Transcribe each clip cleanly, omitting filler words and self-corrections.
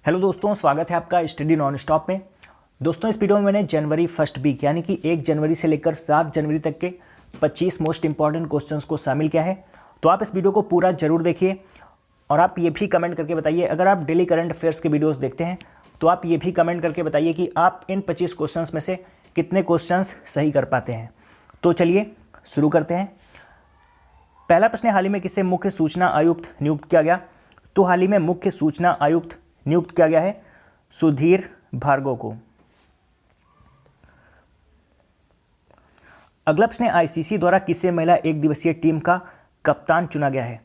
Hello दोस्तों, स्वागत है आपका स्टडी नॉन स्टॉप में। दोस्तों, इस वीडियो में मैंने जनवरी फर्स्ट वीक यानी कि 1 जनवरी से लेकर 7 जनवरी तक के 25 मोस्ट इंपॉर्टेंट क्वेश्चंस को शामिल किया है। तो आप इस वीडियो को पूरा जरूर देखिए और आप ये भी कमेंट करके बताइए, अगर आप डेली करंट अफेयर्स के वीडियोस देखते हैं तो आप ये भी कमेंट करके बताइए कि आप इन 25 क्वेश्चंस में से कितने क्वेश्चंस सही कर पाते हैं। तो चलिए शुरू करते हैं। पहला प्रश्न, हाल ही में किसे मुख्य सूचना आयुक्त नियुक्त किया गया? तो हाल ही में मुख्य सूचना आयुक्त नियुक्त किया गया है सुधीर भार्गव को। अगला प्रश्न, आईसीसी द्वारा किसे महिला एक दिवसीय टीम का कप्तान चुना गया है?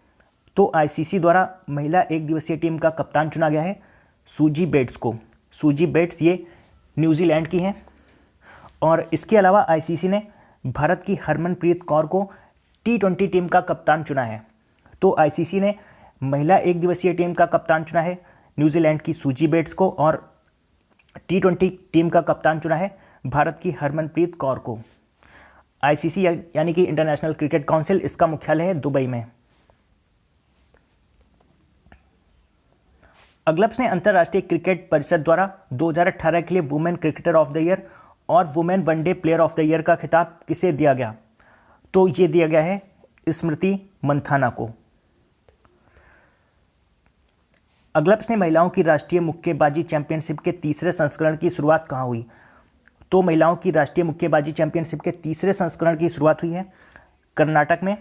तो आईसीसी द्वारा महिला एक दिवसीय टीम का कप्तान चुना गया है सूजी बेट्स को। सूजी बेट्स ये न्यूजीलैंड की हैं। और इसके अलावा आईसीसी ने भारत की हरमनप्रीत कौर को T20 टीम का कप्तान चुना है। तो आईसीसी ने महिला एक दिवसीय टीम का कप्तान चुना है न्यूजीलैंड की सूजी बेट्स को और T20 टीम का कप्तान चुना है भारत की हरमनप्रीत कौर को। आईसीसी यानी कि इंटरनेशनल क्रिकेट काउंसिल, इसका मुख्यालय है दुबई में। अगला प्रश्न, अंतर्राष्ट्रीय क्रिकेट परिषद द्वारा 2018 के लिए women cricketer of the year और women one day player of the year का खिताब किसे दिया गया? तो ये दिया गया है स्मृति मंथाना को। अगला प्रश्न, महिलाओं की राष्ट्रीय मुक्केबाजी चैंपियनशिप के तीसरे संस्करण की शुरुआत कहाँ हुई? तो महिलाओं की राष्ट्रीय मुक्केबाजी चैंपियनशिप के तीसरे संस्करण की शुरुआत हुई है कर्नाटक में।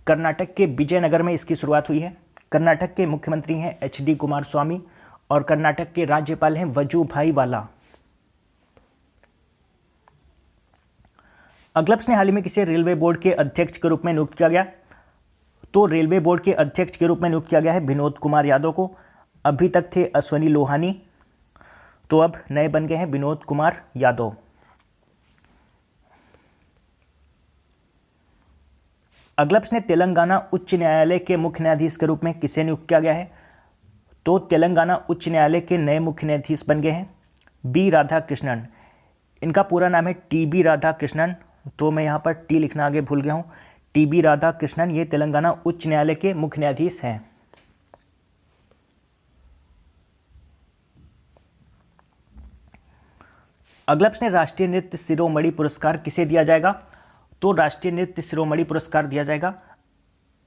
कर्नाटक के विजयनगर में इसकी शुरुआत हुई है। कर्नाटक के मुख्यमंत्री हैं HD कुमारस्वामी और कर्नाटक के राज्यपाल हैं वजुभाई वाला। अगला प्रश्न, हाल ही में किसे रेलवे बोर्ड के अध्यक्ष के रूप में नियुक्त किया गया? तो रेलवे बोर्ड के अध्यक्ष के रूप में नियुक्त किया गया है विनोद कुमार यादव को। अभी तक थे अश्वनी लोहानी, तो अब नए बन गए हैं विनोद कुमार यादव। अगला प्रश्न, तेलंगाना उच्च न्यायालय के मुख्य न्यायाधीश के रूप में किसे नियुक्त किया गया है? तो तेलंगाना उच्च न्यायालय के नए मुख्य न्यायाधीश बन गए हैं B राधाकृष्णन। इनका पूरा नाम है TB राधाकृष्णन, तो मैं यहाँ पर टी लिखना आगे भूल गया हूँ। TB राधाकृष्णन ये तेलंगाना उच्च न्यायालय के मुख्य न्यायाधीश हैं। अगला प्रश्न, राष्ट्रीय नृत्य शिरोमणि पुरस्कार किसे दिया जाएगा? तो राष्ट्रीय नृत्य शिरोमणि पुरस्कार दिया जाएगा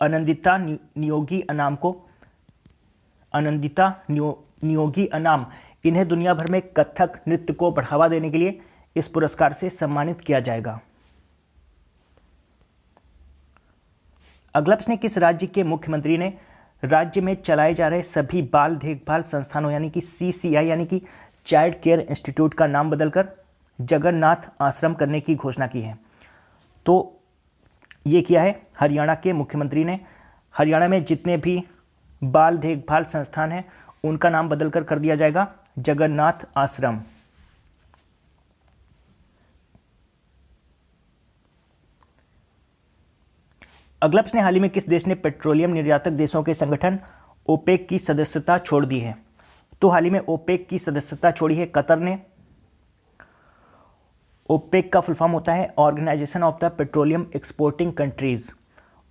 आनंदिता नियोगी अनाम को। आनंदिता नियोगी अनाम, इन्हें दुनिया भर में कथक नृत्य को बढ़ावा देने के लिए इस पुरस्कार से सम्मानित किया जाएगा। अगला प्रश्न, किस राज्य के मुख्यमंत्री ने राज्य में चलाए जा रहे सभी बाल देखभाल संस्थानों यानी कि CCI यानी कि चाइल्ड केयर इंस्टीट्यूट का नाम बदलकर जगन्नाथ आश्रम करने की घोषणा की है? तो ये किया है हरियाणा के मुख्यमंत्री ने। हरियाणा में जितने भी बाल देखभाल संस्थान हैं उनका नाम बदलकर कर दिया जाएगा जगन्नाथ आश्रम। अगला प्रश्न, हाल ही में किस देश ने पेट्रोलियम निर्यातक देशों के संगठन OPEC की सदस्यता छोड़ दी है? तो हाल ही में OPEC की सदस्यता छोड़ी है कतर ने। OPEC का फुल फॉर्म होता है organisation of the petroleum exporting countries.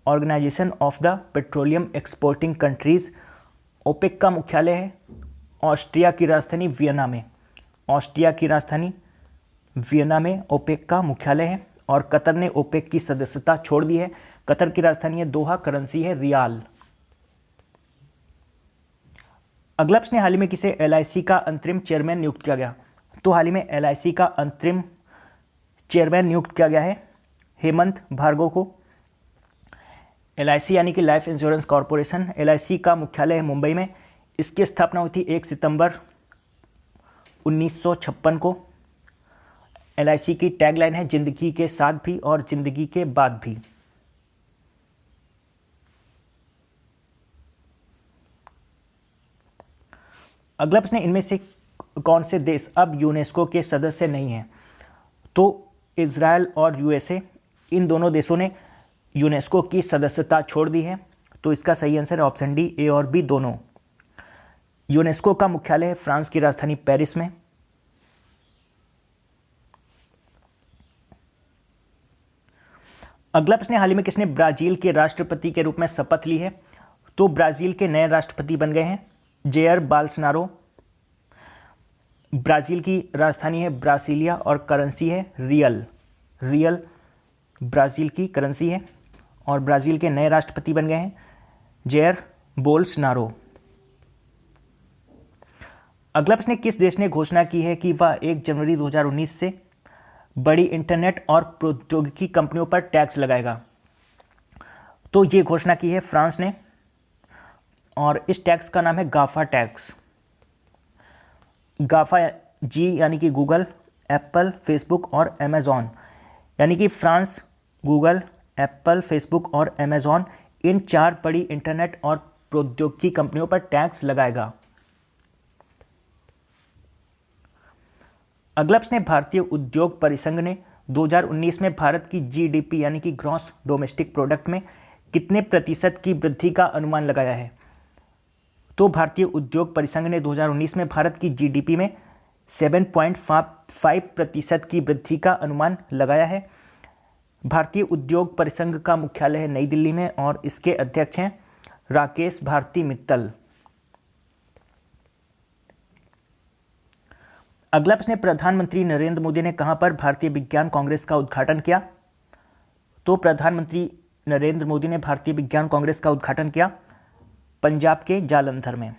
Organisation of the petroleum exporting countries. OPEC का मुख्यालय है ऑस्ट्रिया की राजधानी वियना में। ऑस्ट्रिया की राजधानी वियना में OPEC का मुख्यालय है और कतर ने OPEC की सदस्यता छोड़ दी है। कतर की राजधानी है दोहा, करेंसी है रियाल। अगला प्रश्न, हाल ही में किसे LIC का अंतरिम चेयरमैन नियुक्त किया गया? तो हाल ही में LIC का अंतरिम चेयरमैन नियुक्त किया गया है हेमंत भार्गव को। LIC यानी कि लाइफ इंश्योरेंस कॉरपोरेशन, LIC का मुख्यालय है मुंबई में। इसकी स्थापना हुई थी 1 सितंबर 1956 को। LIC की टैगलाइन है जिंदगी के साथ भी और जिंदगी के बाद भी। अगला प्रश्न, इनमें से कौन से देश अब यूनेस्को के सदस्य नहीं हैं? तो इजराइल और USA, इन दोनों देशों ने यूनेस्को की सदस्यता छोड़ दी है। तो इसका सही आंसर है ऑप्शन डी, A और B दोनों। यूनेस्को का मुख्यालय है फ्रांस की राजधानी पेरिस में। अगला प्रश्न, हाल ही में किसने ब्राजील के राष्ट्रपति के रूप में शपथ ली है? तो ब्राजील के नए राष्ट्रपति बन गए हैं जेयर बोल्सोनारो। ब्राज़ील की राजधानी है ब्रासिलिया और करेंसी है रियल। रियल ब्राज़ील की करेंसी है और ब्राज़ील के नए राष्ट्रपति बन गए हैं जेयर बोल्सोनारो। अगला प्रश्न, किस देश ने घोषणा की है कि वह 1 जनवरी 2019 से बड़ी इंटरनेट और प्रौद्योगिकी कंपनियों पर टैक्स लगाएगा? तो ये घोषणा की है फ्रांस ने और इस टैक्स का नाम है गाफा टैक्स। गाफा जी यानी कि गूगल, एप्पल, फेसबुक और अमेज़ॉन, यानी कि फ्रांस गूगल, एप्पल, फेसबुक और अमेज़ॉन इन 4 बड़ी इंटरनेट और प्रौद्योगिकी कंपनियों पर टैक्स लगाएगा। अगला प्रश्न है, भारतीय उद्योग परिसंघ ने 2019 में भारत की जीडीपी यानी कि ग्रॉस डोमेस्टिक प्रोडक्ट में कितने प्रतिशत की वृद्धि का अनुमान लगाया है? तो भारतीय उद्योग परिसंघ ने 2019 में भारत की जीडीपी में 7.5% की वृद्धि का अनुमान लगाया है। भारतीय उद्योग परिसंघ का मुख्यालय है नई दिल्ली में और इसके अध्यक्ष हैं राकेश भारती मित्तल। अगला प्रश्न, प्रधानमंत्री नरेंद्र मोदी ने कहां पर भारतीय विज्ञान कांग्रेस का उद्घाटन किया? तो प्रधानमंत्री नरेंद्र मोदी ने भारतीय विज्ञान कांग्रेस का उद्घाटन किया पंजाब के जालंधर में।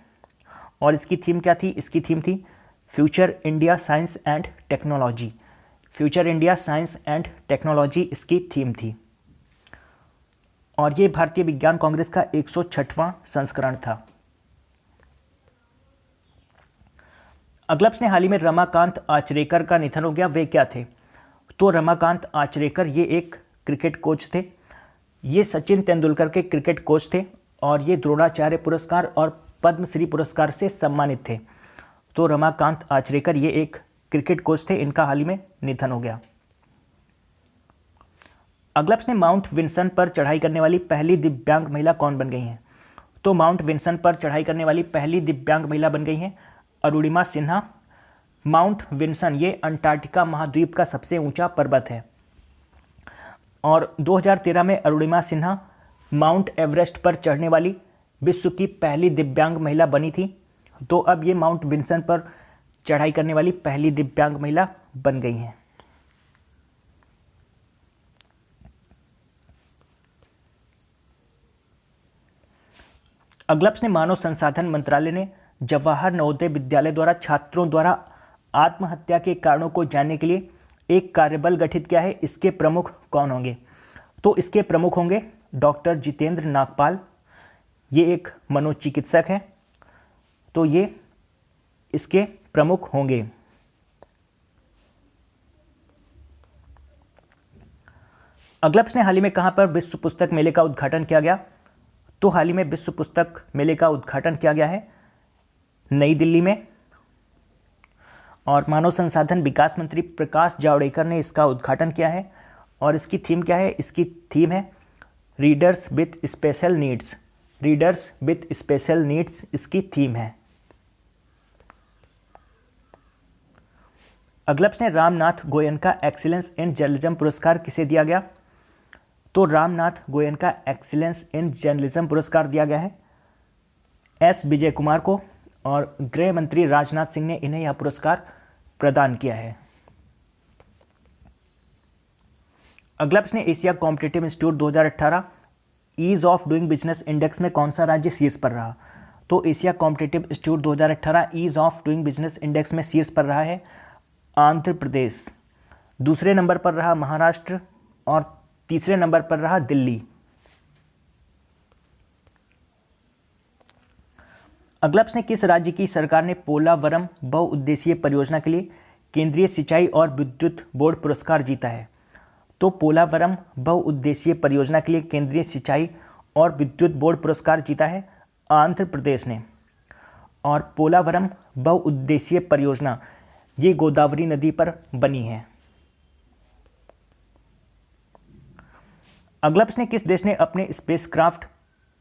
और इसकी थीम क्या थी? इसकी थीम थी future India science and technology. Future India science and technology इसकी थीम थी और ये भारतीय विज्ञान कांग्रेस का 106वां संस्करण था। अगला प्रश्न, हाल ही में रमाकांत आचरेकर का निधन हो गया, वे क्या थे? तो रमाकांत आचरेकर ये एक क्रिकेट कोच थे। ये सचिन तेंदुलकर के क्रिकेट कोच थे और ये द्रोणाचार्य पुरस्कार और पद्मश्री पुरस्कार से सम्मानित थे। तो रमाकांत आचरेकर ये एक क्रिकेट कोच थे, इनका हाल ही में निधन हो गया। अगला प्रश्न, माउंट विंसन पर चढ़ाई करने वाली पहली दिव्यांग महिला कौन बन गई हैं? तो माउंट विंसन पर चढ़ाई करने वाली पहली दिव्यांग महिला बन गई हैं अरुणिमा सिन्हा। माउंट विंसन ये अंटार्कटिका महाद्वीप का सबसे ऊंचा पर्वत है और 2013 में अरुणिमा सिन्हा माउंट एवरेस्ट पर चढ़ने वाली विश्व की पहली दिव्यांग महिला बनी थी। तो अब ये माउंट विंसन पर चढ़ाई करने वाली पहली दिव्यांग महिला बन गई हैं। अगला प्रश्न, मानव संसाधन मंत्रालय ने जवाहर नवोदय विद्यालय द्वारा छात्रों द्वारा आत्महत्या के कारणों को जानने के लिए एक कार्यबल गठित किया है। इसके प्रमुख कौन होंगे? तो इसके प्रमुख होंगे डॉक्टर जितेंद्र नागपाल, ये एक मनोचिकित्सक हैं। तो ये इसके प्रमुख होंगे। अगला प्रश्न, हाल ही में कहां पर विश्व पुस्तक मेले का उद्घाटन किया गया? तो हाल ही में विश्व पुस्तक मेले का उद्घाटन किया गया है नई दिल्ली में और मानव संसाधन विकास मंत्री प्रकाश जावड़ेकर ने इसका उद्घाटन किया है। और इसकी थीम क्या है? इसकी थीम है readers with special needs. Readers with special needs इसकी थीम है। अगला प्रश्न, Ramnath Goenka excellence in journalism पुरस्कार किसे दिया गया? तो Ramnath Goenka excellence in journalism पुरस्कार दिया गया है एस विजय कुमार को और गृह मंत्री राजनाथ सिंह ने इन्हें यह पुरस्कार प्रदान किया है। अगला प्रश्न, Asia competitive institute 2018 ease of doing business index में कौन सा राज्य शीर्ष पर रहा? तो Asia competitive institute 2018 ease of doing business index में शीर्ष पर रहा है आंध्र प्रदेश। दूसरे नंबर पर रहा महाराष्ट्र और तीसरे नंबर पर रहा दिल्ली। अगला प्रश्न, किस राज्य की सरकार ने पोलावरम बहुउद्देशीय परियोजना के लिए केंद्रीय सिंचाई और विद्युत बोर्ड पुरस्कार जीता है? तो पोलावरम बहुउद्देशीय परियोजना के लिए केंद्रीय सिंचाई और विद्युत बोर्ड पुरस्कार जीता है आंध्र प्रदेश ने। और पोलावरम बहुउद्देशीय परियोजना ये गोदावरी नदी पर बनी है। अगला प्रश्न, किस देश ने अपने स्पेसक्राफ्ट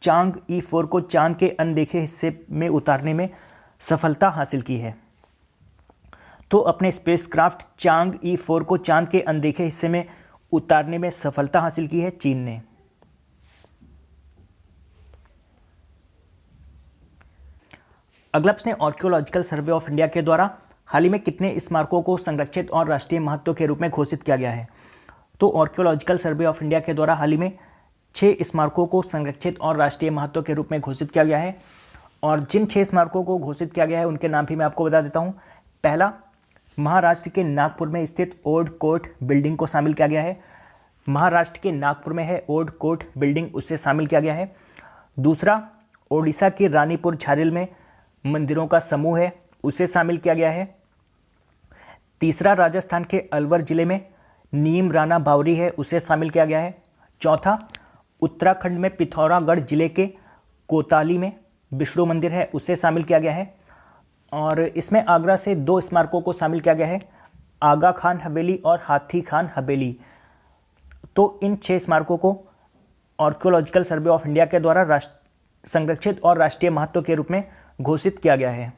चांग E4 को चांद के अनदेखे हिस्से में उतारने में सफलता हासिल की है? तो अपने स्पेसक्राफ्ट चांग E4 को चांद के अनदेखे हिस्से में उतारने में सफलता हासिल की है चीन ने। अगला प्रश्न है, आर्कियोलॉजिकल सर्वे ऑफ इंडिया के द्वारा हाल ही में कितने स्मारकों को संरक्षित और राष्ट्रीय महत्व के रूप में घोषित किया गया है? तो आर्कियोलॉजिकल सर्वे ऑफ इंडिया के द्वारा हाल ही में 6 स्मारकों को संरक्षित और राष्ट्रीय महत्व के रूप में घोषित किया गया है। और जिन 6 स्मारकों को घोषित किया गया है उनके नाम भी मैं आपको बता देता हूँ। पहला, महाराष्ट्र के नागपुर में स्थित ओल्ड कोर्ट बिल्डिंग को शामिल किया गया है। महाराष्ट्र के नागपुर में है ओल्ड कोर्ट बिल्डिंग, उससे शामिल किया गया है। दूसरा, ओडिशा के रानीपुर झारील में मंदिरों का समूह है, उसे शामिल किया गया है। तीसरा, राजस्थान के अलवर जिले में नीम राणा बावरी है, उसे शामिल किया गया है। चौथा, उत्तराखंड में पिथौरागढ़ जिले के कोताली में विष्णु मंदिर है, उसे शामिल किया गया है। और इसमें आगरा से 2 स्मारकों को शामिल किया गया है, आगा खान हवेली और हाथी खान हवेली। तो इन 6 स्मारकों को आर्कियोलॉजिकल सर्वे ऑफ इंडिया के द्वारा संरक्षित और राष्ट्रीय महत्व के रूप में घोषित किया गया है।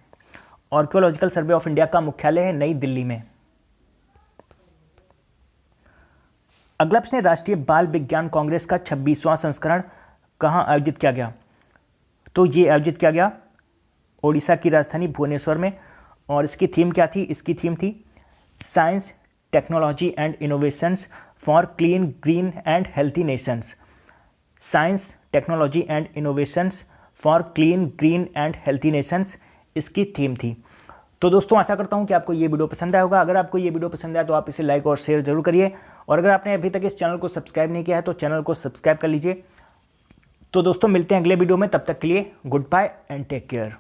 आर्कियोलॉजिकल सर्वे ऑफ इंडिया का मुख्यालय है नई दिल्ली में। अगला प्रश्न है, राष्ट्रीय बाल विज्ञान कांग्रेस का 26वां संस्करण कहाँ आयोजित किया गया? तो ये आयोजित किया गया ओडिशा की राजधानी भुवनेश्वर में। और इसकी थीम क्या थी? इसकी थीम थी science, technology and innovations for clean, green and healthy Nations. Science, technology and innovations for clean, green and healthy Nations इसकी थीम थी। तो दोस्तों, आशा करता हूं कि आपको ये वीडियो पसंद आया होगा। अगर आपको ये वीडियो पसंद आया तो आप इसे लाइक और शेयर जरूर करिए। और अगर आपने अभी तक इस चैनल को सब्सक्राइब नहीं किया है तो चैनल को सब्सक्राइब कर लीजिए। तो दोस्तों, मिलते हैं अगले वीडियो में, तब तक के लिए good bye and take care.